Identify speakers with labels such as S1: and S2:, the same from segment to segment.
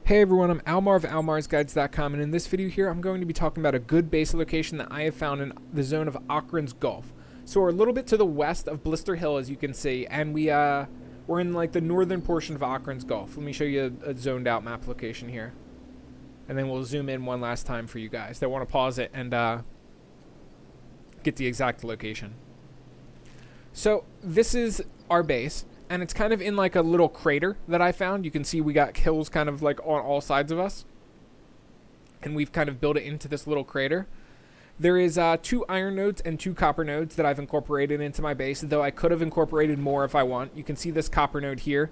S1: Hey everyone, I'm Almar of almarsguides.com, and in this video here I'm going to be talking about a good base location that I have found in the zone of Okran's Gulf. So we're a little bit to the west of Blister Hill, as you can see, and we're in like the northern portion of Okran's Gulf. Let me show you a zoned out map location here. And then we'll zoom in one last time for you guys that want to pause it and get the exact location. So this is our base. And it's kind of in like a little crater that I found. You can see we got hills kind of like on all sides of us. And we've kind of built it into this little crater. There is 2 iron nodes and 2 copper nodes that I've incorporated into my base, though I could have incorporated more if I want. You can see this copper node here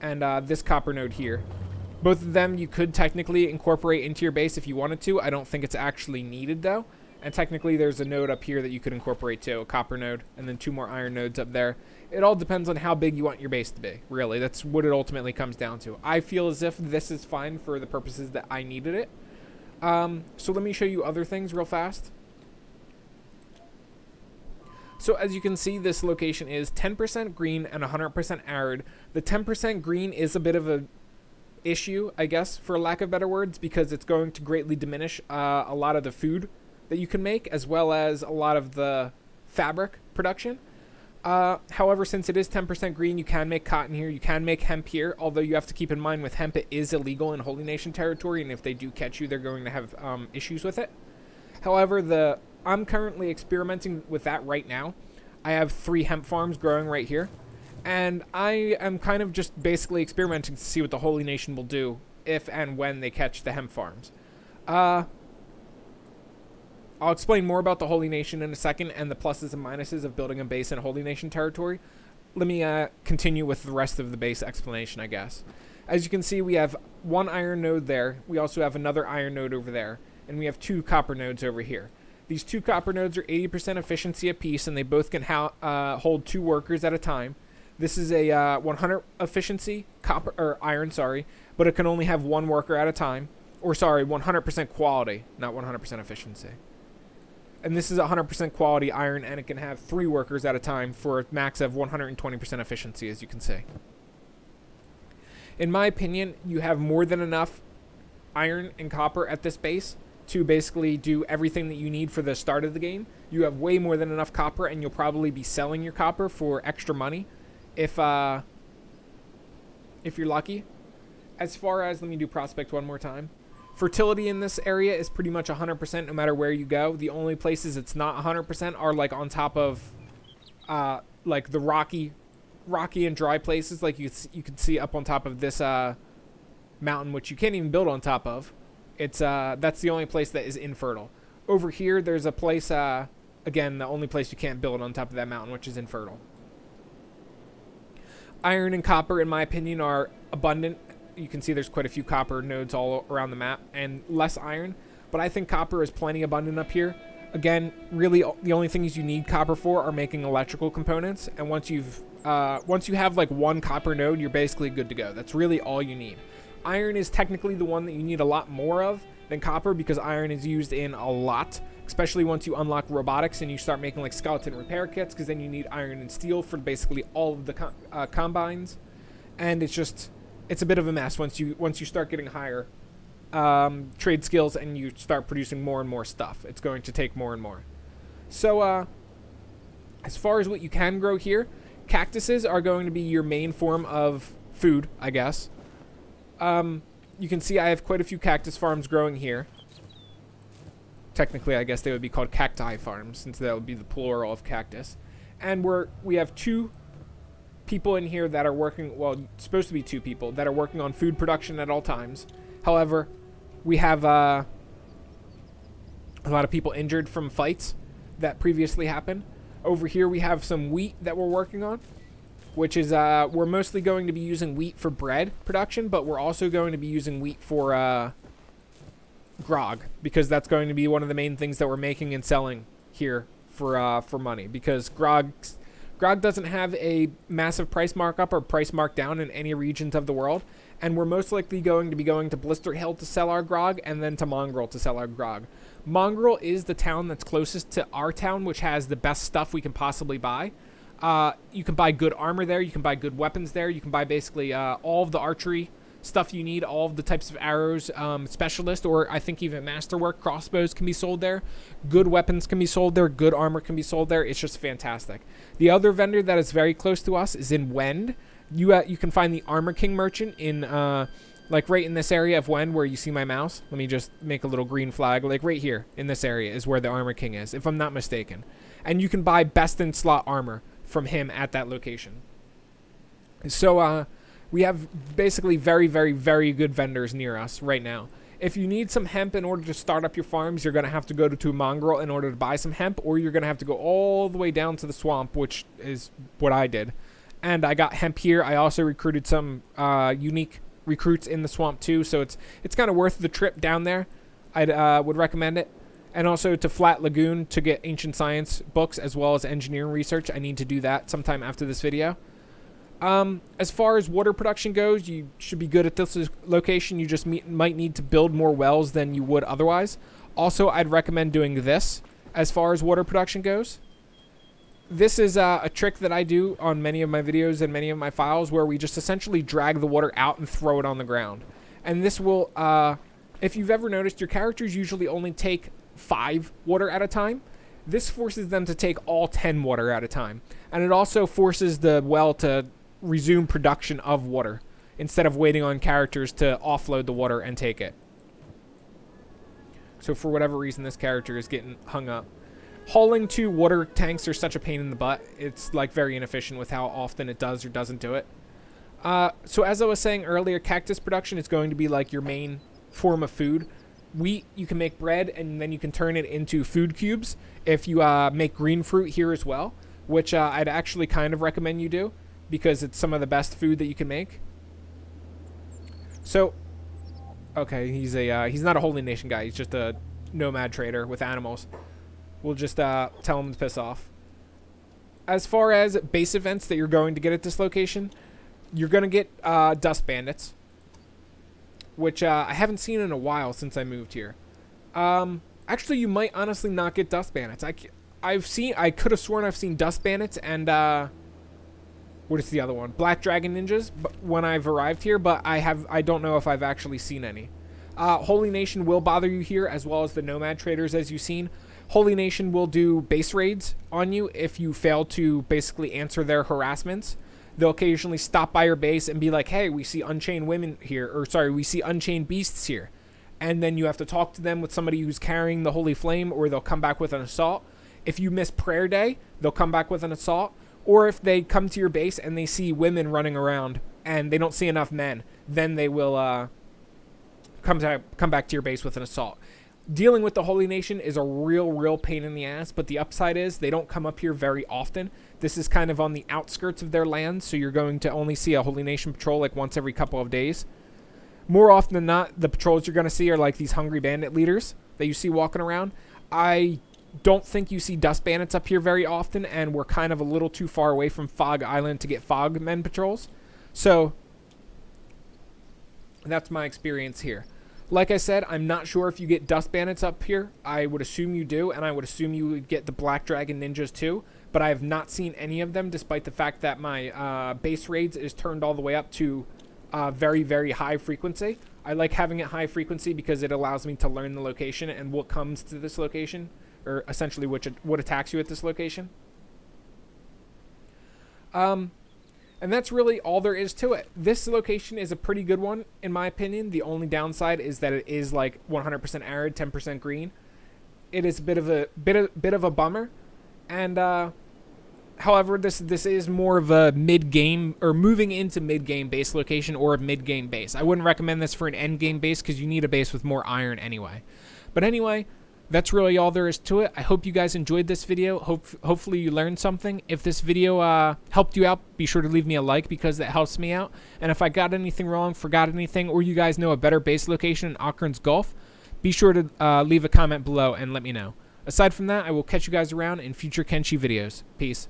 S1: and this copper node here. Both of them you could technically incorporate into your base if you wanted to. I don't think it's actually needed though. And technically there's a node up here that you could incorporate too, a copper node, and then 2 more iron nodes up there. It all depends on how big you want your base to be, really. That's what it ultimately comes down to. I feel as if this is fine for the purposes that I needed it. So let me show you other things real fast. So as you can see, this location is 10% green and 100% arid. The 10% green is a bit of a issue, I guess, for lack of better words, because it's going to greatly diminish a lot of the food that you can make, as well as a lot of the fabric production. However, since it is 10% green, you can make cotton here, you can make hemp here, although you have to keep in mind with hemp it is illegal in Holy Nation territory, and if they do catch you, they're going to have issues with it. However, I'm currently experimenting with that right now. I have 3 hemp farms growing right here, and I am kind of just basically experimenting to see what the Holy Nation will do if and when they catch the hemp farms. I'll explain more about the Holy Nation in a second and the pluses and minuses of building a base in Holy Nation territory. Let me continue with the rest of the base explanation, I guess. As you can see, we have 1 iron node there. We also have another iron node over there. And we have 2 copper nodes over here. These 2 copper nodes are 80% efficiency apiece, and they both can hold 2 workers at a time. This is a 100 efficiency iron, but it can only have 1 worker at a time. Or 100% quality, not 100% efficiency. And this is 100% quality iron, and it can have 3 workers at a time for a max of 120% efficiency, as you can see. In my opinion, you have more than enough iron and copper at this base to basically do everything that you need for the start of the game. You have way more than enough copper, and you'll probably be selling your copper for extra money if you're lucky. As far as, let me do prospect one more time. Fertility in this area is pretty much 100% no matter where you go. The only places it's not 100% are like on top of like the rocky and dry places, like you can see up on top of this mountain, which you can't even build on top of. It's that's the only place that is infertile. Over here there's a place, again, the only place you can't build on top of that mountain, which is infertile. Iron and copper, in my opinion, are abundant. You can see there's quite a few copper nodes all around the map and less iron, but I think copper is plenty abundant up here. Again, really the only things you need copper for are making electrical components, and once you have like 1 copper node, you're basically good to go. That's really all you need. Iron is technically the one that you need a lot more of than copper, because iron is used in a lot, especially once you unlock robotics and you start making like skeleton repair kits, because then you need iron and steel for basically all of the combines, and it's a bit of a mess once you start getting higher trade skills and you start producing more and more stuff. It's going to take more and more. So as far as what you can grow here, cactuses are going to be your main form of food, I guess. You can see I have quite a few cactus farms growing here. Technically, I guess they would be called cacti farms, since that would be the plural of cactus. And we have 2 people in here that are working, well, it's supposed to be 2 people that are working on food production at all times. However, we have a lot of people injured from fights that previously happened. Over here we have some wheat that we're working on, which is we're mostly going to be using wheat for bread production, but we're also going to be using wheat for grog, because that's going to be one of the main things that we're making and selling here for money, because grog doesn't have a massive price markup or price markdown in any regions of the world, and we're most likely going to be going to Blister Hill to sell our grog, and then to Mongrel to sell our grog. Mongrel is the town that's closest to our town, which has the best stuff we can possibly buy. You can buy good armor there, you can buy good weapons there, you can buy basically all of the archery stuff you need, all of the types of arrows, specialist, or I think even masterwork crossbows can be sold there. Good weapons can be sold there. Good armor can be sold there. It's just fantastic. The other vendor that is very close to us is in Wend. You can find the Armor King merchant in like right in this area of Wend where you see my mouse. Let me just make a little green flag. Like right here in this area is where the Armor King is, if I'm not mistaken. And you can buy best in slot armor from him at that location. So we have basically very, very, very good vendors near us right now. If you need some hemp in order to start up your farms, you're going to have to go to Mongrel in order to buy some hemp, or you're going to have to go all the way down to the swamp, which is what I did. And I got hemp here. I also recruited some unique recruits in the swamp too, so it's kind of worth the trip down there. I would recommend it. And also to Flat Lagoon to get ancient science books as well as engineering research. I need to do that sometime after this video. As far as water production goes, you should be good at this location. You just might need to build more wells than you would otherwise. Also, I'd recommend doing this as far as water production goes. This is a trick that I do on many of my videos and many of my files where we just essentially drag the water out and throw it on the ground. And this will, if you've ever noticed, your characters usually only take 5 water at a time. This forces them to take all 10 water at a time. And it also forces the well to resume production of water instead of waiting on characters to offload the water and take it. So for whatever reason, this character is getting hung up. Hauling 2 water tanks are such a pain in the butt. It's like very inefficient with how often it does or doesn't do it. So as I was saying earlier, cactus production is going to be like your main form of food. Wheat, you can make bread and then you can turn it into food cubes if you make green fruit here as well, which I'd actually kind of recommend you do because it's some of the best food that you can make. So, okay, he's not a Holy Nation guy. He's just a nomad trader with animals. We'll just tell him to piss off. As far as base events that you're going to get at this location, you're going to get dust bandits, which I haven't seen in a while since I moved here. Actually, you might honestly not get dust bandits. I could have sworn I've seen dust bandits and what is the other one? Black dragon ninjas when I've arrived here, but I don't know if I've actually seen any. Holy Nation will bother you here as well as the nomad traders, as you've seen. Holy Nation will do base raids on you if you fail to basically answer their harassments. They'll occasionally stop by your base and be like, hey, we see unchained women here, or sorry, we see unchained beasts here. And then you have to talk to them with somebody who's carrying the holy flame, or they'll come back with an assault. If you miss prayer day, they'll come back with an assault. Or if they come to your base and they see women running around and they don't see enough men, then they will come back to your base with an assault. Dealing with the Holy Nation is a real pain in the ass, but the upside is they don't come up here very often. This is kind of on the outskirts of their land, so you're going to only see a Holy Nation patrol like once every couple of days. More often than not, the patrols you're going to see are like these hungry bandit leaders that you see walking around. I don't think you see dust bandits up here very often, and we're kind of a little too far away from Fog Island to get fog men patrols. So that's my experience here. Like I said, I'm not sure if you get dust bandits up here. I would assume you do, and I would assume you would get the black dragon ninjas too, but I have not seen any of them despite the fact that my base raids is turned all the way up to very high frequency. I like having it high frequency because it allows me to learn the location and what comes to this location, or essentially what attacks you at this location. And that's really all there is to it. This location is a pretty good one, in my opinion. The only downside is that it is like 100% arid, 10% green. It is a bit of a bummer. And however, this is more of a mid-game or moving into mid-game base location or a mid-game base. I wouldn't recommend this for an end-game base because you need a base with more iron anyway. But anyway, that's really all there is to it. I hope you guys enjoyed this video. Hopefully you learned something. If this video helped you out, be sure to leave me a like because that helps me out. And if I got anything wrong, forgot anything, or you guys know a better base location in Okran's Gulf, be sure to leave a comment below and let me know. Aside from that, I will catch you guys around in future Kenshi videos. Peace.